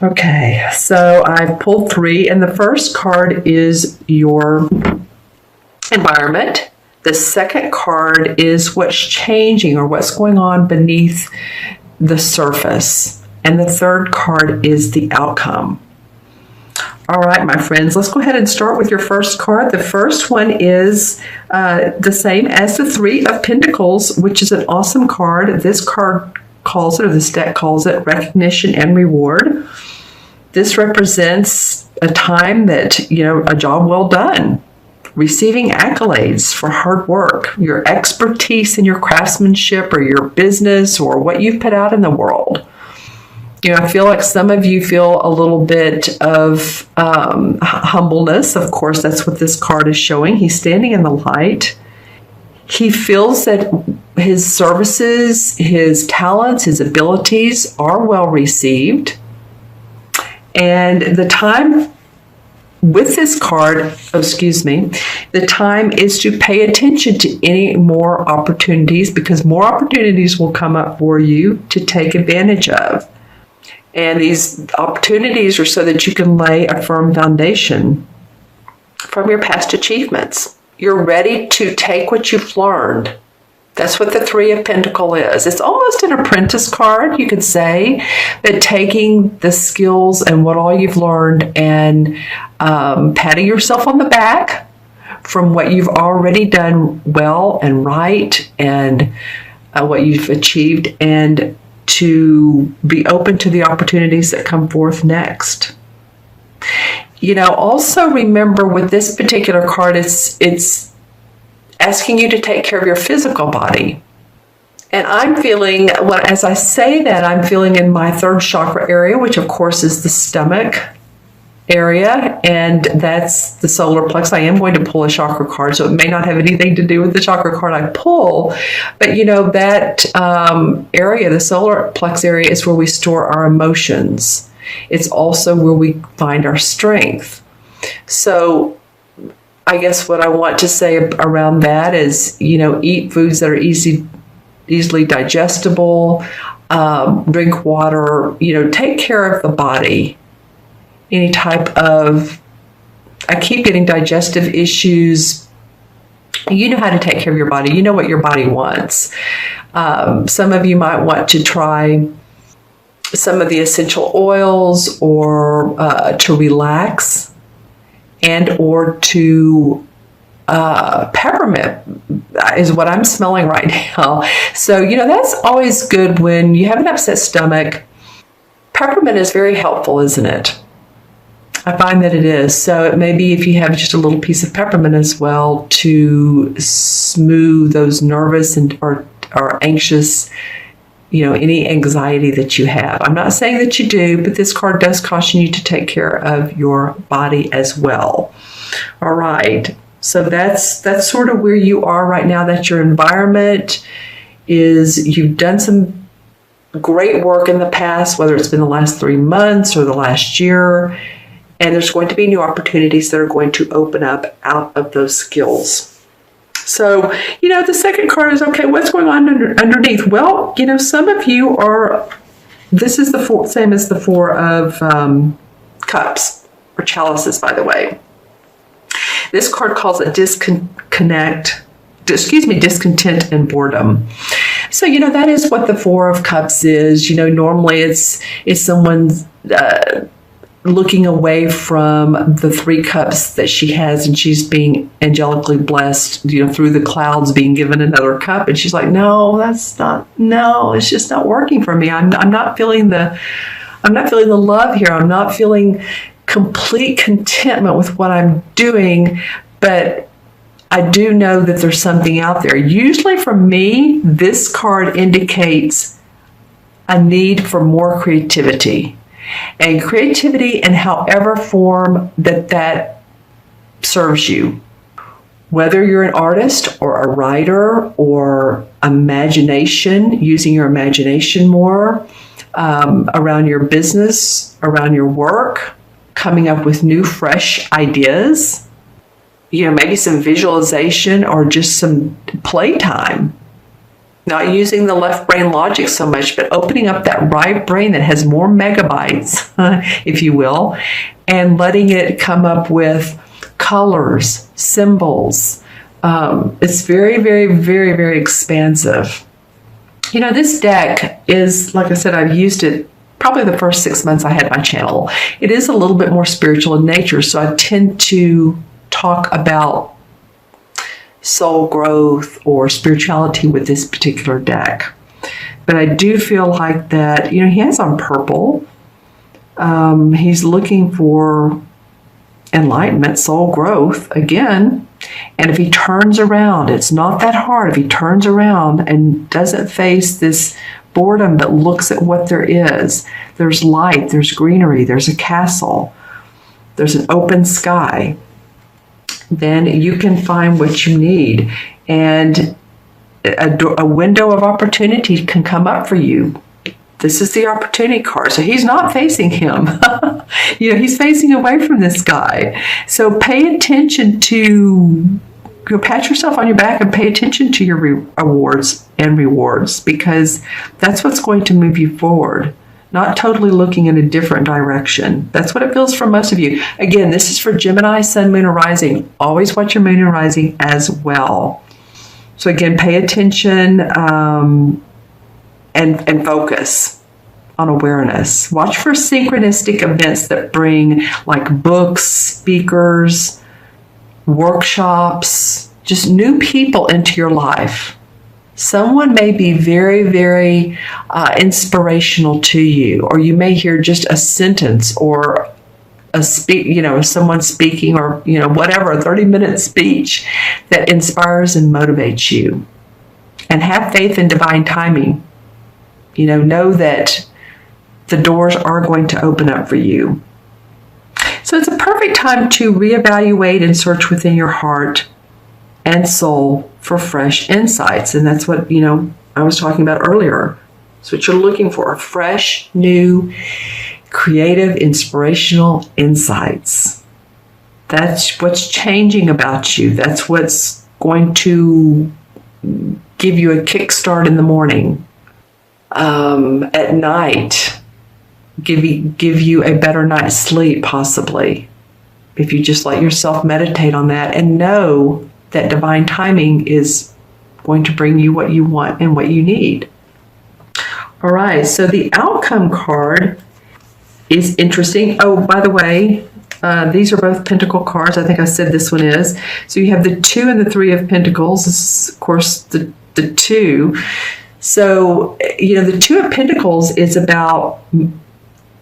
Okay, so I've pulled 3, and the first card is your environment. The second card is what's changing or what's going on beneath the surface. And the third card is the outcome. All right, my friends, let's go ahead and start with your first card. The first one is the same as the 3 of Pentacles, which is an awesome card. This card calls it, or this deck calls it, recognition and reward. This represents a time that, a job well done. Receiving accolades for hard work, your expertise in your craftsmanship or your business or what you've put out in the world. I feel like some of you feel a little bit of humbleness. Of course, that's what this card is showing. He's standing in the light. He feels that his services, his talents, his abilities are well received. And the time with this card, the time is to pay attention to any more opportunities, because more opportunities will come up for you to take advantage of. And these opportunities are so that you can lay a firm foundation from your past achievements. You're ready to take what you've learned. That's what the 3 of Pentacles is. It's almost an apprentice card, you could say, that taking the skills and what all you've learned and patting yourself on the back from what you've already done well and right, and what you've achieved, and to be open to the opportunities that come forth next. Also remember with this particular card, it's asking you to take care of your physical body. And I'm feeling, as I say that, I'm feeling in my 3rd chakra area, which of course is the stomach area, and that's the solar plexus. I am going to pull a chakra card, so it may not have anything to do with the chakra card I pull, but that area, the solar plexus area, is where we store our emotions. It's also where we find our strength. So I guess what I want to say around that is, eat foods that are easily digestible, drink water, take care of the body. Any type of, I keep getting digestive issues. You know how to take care of your body. You know what your body wants. Some of you might want to try some of the essential oils, or to relax, and or to peppermint is what I'm smelling right now. So, that's always good when you have an upset stomach. Peppermint is very helpful, isn't it? I find that it is. So it may be if you have just a little piece of peppermint as well to smooth those nervous or anxious, any anxiety that you have. I'm not saying that you do, but this card does caution you to take care of your body as well. All right. So that's sort of where you are right now. That's your environment. You've done some great work in the past, whether it's been the last 3 months or the last year. And there's going to be new opportunities that are going to open up out of those skills. So, the second card is, okay, what's going on underneath? Well, some of you this is the same as the 4 of Cups, or chalices, by the way. This card calls it discontent and boredom. So, that is what the 4 of Cups is. Normally it's someone's looking away from the 3 cups that she has, and she's being angelically blessed, through the clouds, being given another cup. And she's like, no, it's just not working for me. I'm not feeling the love here. I'm not feeling complete contentment with what I'm doing, but I do know that there's something out there. Usually for me, this card indicates a need for more creativity. And creativity in however form that serves you. Whether you're an artist or a writer or imagination, using your imagination more around your business, around your work, coming up with new, fresh ideas, maybe some visualization or just some playtime. Not using the left brain logic so much, but opening up that right brain that has more megabytes, if you will, and letting it come up with colors, symbols. It's very, very, very, very expansive. You know, this deck is, like I said, I've used it probably the first 6 months I had my channel. It is a little bit more spiritual in nature, so I tend to talk about soul growth or spirituality with this particular deck. But I do feel like that, you know, he has on purple. He's looking for enlightenment, soul growth again. And if he turns around, it's not that hard. If he turns around and doesn't face this boredom, but looks at what there is, there's light, there's greenery, there's a castle, there's an open sky, then you can find what you need. And a window of opportunity can come up for you. This is the opportunity card. So he's not facing him. You know, he's facing away from this guy. So pay attention to, pat yourself on your back and pay attention to your rewards, because that's what's going to move you forward. Not totally looking in a different direction. That's what it feels for most of you. Again, this is for Gemini, Sun, Moon, or Rising. Always watch your Moon and Rising as well. So again, pay attention and focus on awareness. Watch for synchronistic events that bring like books, speakers, workshops, just new people into your life. Someone may be very, very inspirational to you, or you may hear just a sentence or someone speaking, or whatever, a 30-minute speech that inspires and motivates you. And have faith in divine timing. Know that the doors are going to open up for you. So it's a perfect time to reevaluate and search within your heart and soul for fresh insights. And that's what, I was talking about earlier. That's what you're looking for, fresh, new, creative, inspirational insights. That's what's changing about you. That's what's going to give you a kickstart in the morning. At night, give you a better night's sleep, possibly, if you just let yourself meditate on that and know that divine timing is going to bring you what you want and what you need. All right, so the outcome card is interesting. Oh, by the way, these are both Pentacle cards. I think I said this one is. So you have the 2 and the 3 of Pentacles. This is, of course, the 2. So, the 2 of Pentacles is about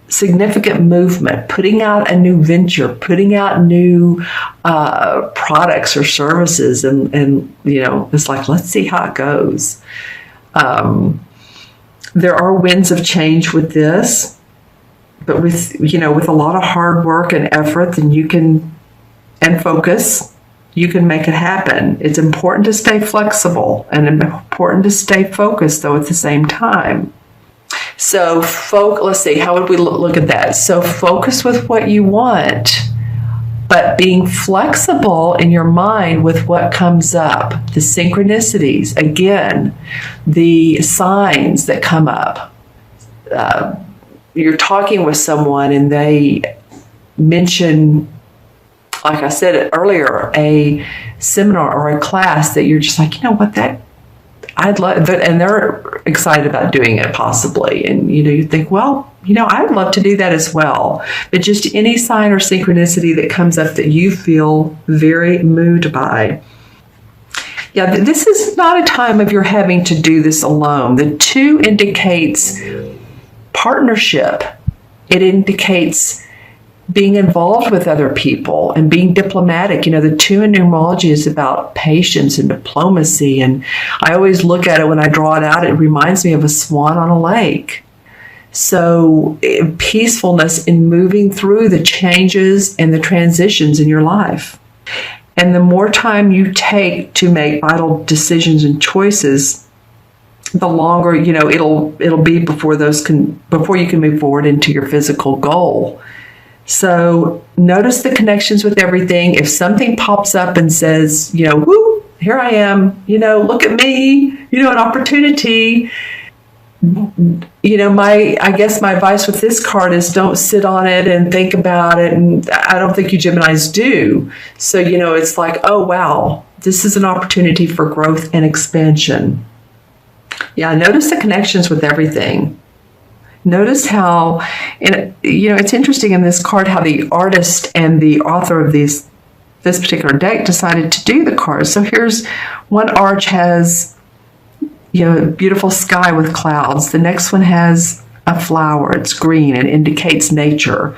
significant movement, putting out a new venture, putting out new products or services. And it's like, let's see how it goes. There are winds of change with this, but with a lot of hard work and effort, then and focus, you can make it happen. It's important to stay flexible and important to stay focused, though, at the same time. So, let's see, how would we look at that? So, focus with what you want, but being flexible in your mind with what comes up. The synchronicities, again, the signs that come up. You're talking with someone and they mention, like I said earlier, a seminar or a class that you're just like, I'd love that, and they're excited about doing it possibly. And, you think, well, I'd love to do that as well. But just any sign or synchronicity that comes up that you feel very moved by. Yeah, this is not a time of your having to do this alone. The 2 indicates partnership. It indicates being involved with other people and being diplomatic. The 2 in numerology is about patience and diplomacy. And I always look at it when I draw it out, it reminds me of a swan on a lake. So peacefulness in moving through the changes and the transitions in your life. And the more time you take to make vital decisions and choices, the longer, it'll be before you can move forward into your physical goal. So notice the connections with everything. If something pops up and says, woo, here I am, look at me, an opportunity. I guess my advice with this card is don't sit on it and think about it. And I don't think you Geminis do. So, it's like, oh, wow, this is an opportunity for growth and expansion. Yeah, notice the connections with everything. Notice how, it's interesting in this card how the artist and the author of this particular deck decided to do the cards. So here's one arch has beautiful sky with clouds. The next one has a flower. It's green and indicates nature.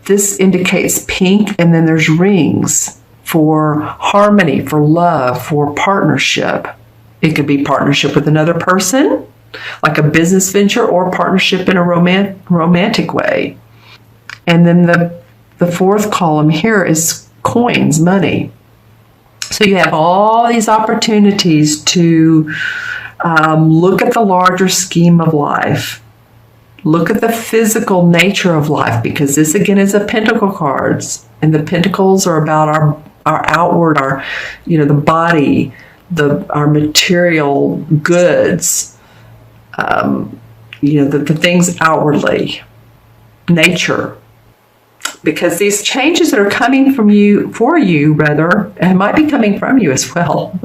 This indicates pink, and then there's rings for harmony, for love, for partnership. It could be partnership with another person, like a business venture, or partnership in a romantic way. And then the fourth column here is coins, money. So you have all these opportunities to look at the larger scheme of life. Look at the physical nature of life, because this again is a pentacle cards, and the pentacles are about our outward, the body, our material goods, the things outwardly, nature. Because these changes that are coming for you, and might be coming from you as well,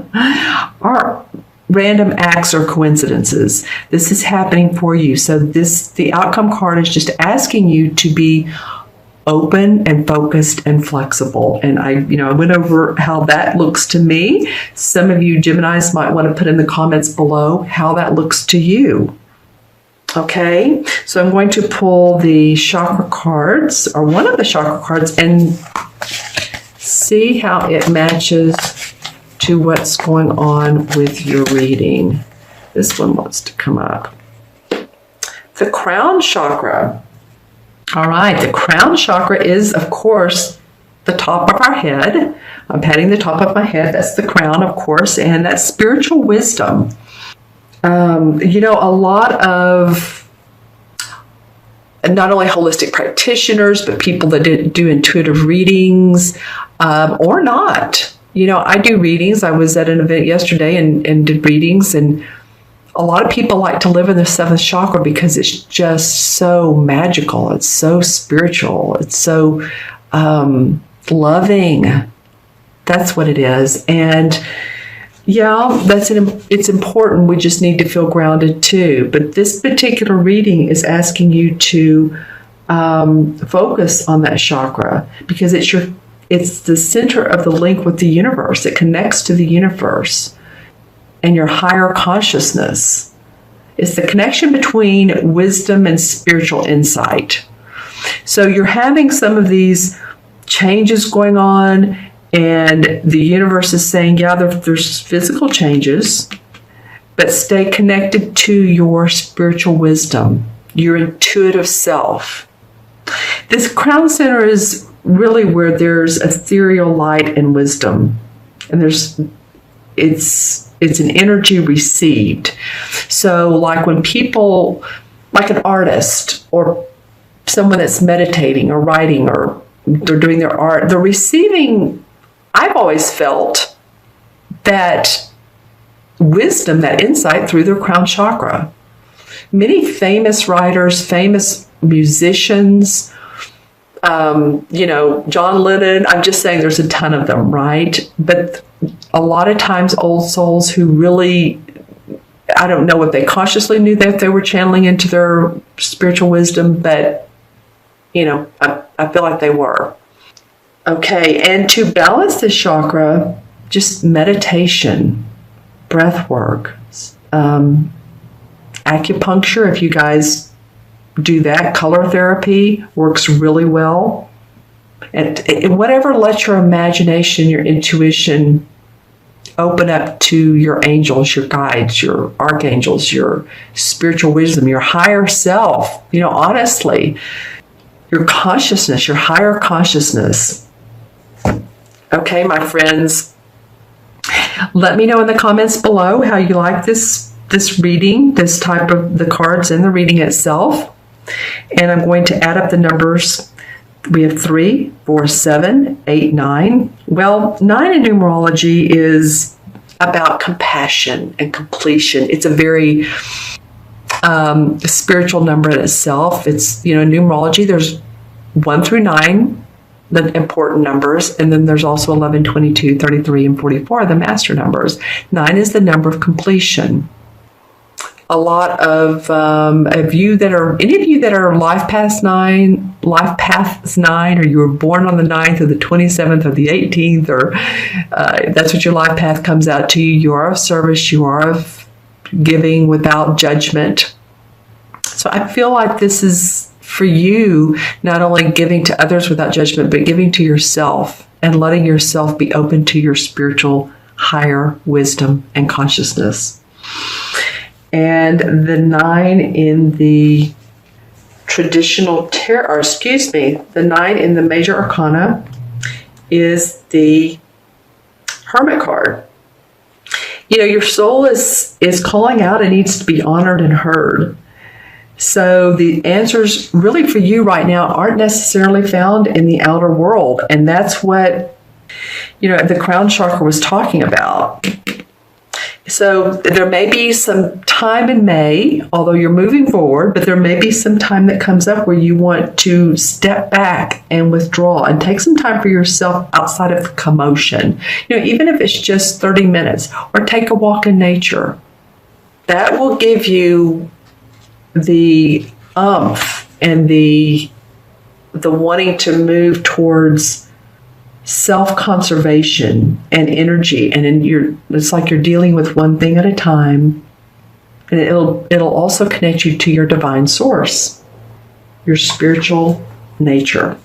are random acts or coincidences. This is happening for you. So the outcome card is just asking you to be open and focused and flexible. And I went over how that looks to me. Some of you Geminis might want to put in the comments below how that looks to you. Okay, so I'm going to pull the chakra cards, or one of the chakra cards, and see how it matches to what's going on with your reading. This one wants to come up. The crown chakra. All right, the crown chakra is, of course, the top of our head. I'm patting the top of my head. That's the crown, of course, and that's spiritual wisdom. A lot of not only holistic practitioners, but people that do intuitive readings, or not. I do readings. I was at an event yesterday and did readings, and a lot of people like to live in the seventh chakra because it's just so magical. It's so spiritual. It's so loving. That's what it is. And yeah, it's important. We just need to feel grounded too. But this particular reading is asking you to focus on that chakra, because it's the center of the link with the universe. It connects to the universe and your higher consciousness. It's the connection between wisdom and spiritual insight. So you're having some of these changes going on, and the universe is saying, yeah, there's physical changes, but stay connected to your spiritual wisdom, your intuitive self. This crown center is really where there's ethereal light and wisdom, and it's an energy received. So like when people, like an artist or someone that's meditating or writing or they're doing their art, they're receiving, I've always felt, that wisdom, that insight through their crown chakra. Many famous writers, famous musicians, John Lennon, I'm just saying there's a ton of them, right? But a lot of times old souls who really, I don't know if they consciously knew that they were channeling into their spiritual wisdom, but, I feel like they were. Okay, and to balance this chakra, just meditation, breath work, acupuncture, if you guys do that, color therapy works really well. And whatever lets your imagination, your intuition open up to your angels, your guides, your archangels, your spiritual wisdom, your higher self, honestly, your consciousness, your higher consciousness. Okay, my friends, let me know in the comments below how you like this reading, this type of the cards and the reading itself. And I'm going to add up the numbers. We have 3, 4, 7, 8, 9. Well, 9 in numerology is about compassion and completion. It's a very spiritual number in itself. It's, in numerology, there's 1 through 9, the important numbers, and then there's also 11, 22, 33, and 44, the master numbers. 9 is the number of completion. A lot of any of you that are life paths 9, or you were born on the 9th or the 27th or the 18th, or that's what your life path comes out to you. You are of service. You are of giving without judgment. So I feel like this is for you, not only giving to others without judgment, but giving to yourself and letting yourself be open to your spiritual higher wisdom and consciousness. And the 9 in the traditional the 9 in the major arcana is the Hermit card. Your soul is calling out and needs to be honored and heard. So the answers really for you right now aren't necessarily found in the outer world. And that's what, the crown chakra was talking about. So there may be some time in May, although you're moving forward, but there may be some time that comes up where you want to step back and withdraw and take some time for yourself outside of the commotion. Even if it's just 30 minutes, or take a walk in nature. That will give you the umph and the wanting to move towards self-conservation and energy, and it's like you're dealing with one thing at a time, and it'll also connect you to your divine source, your spiritual nature.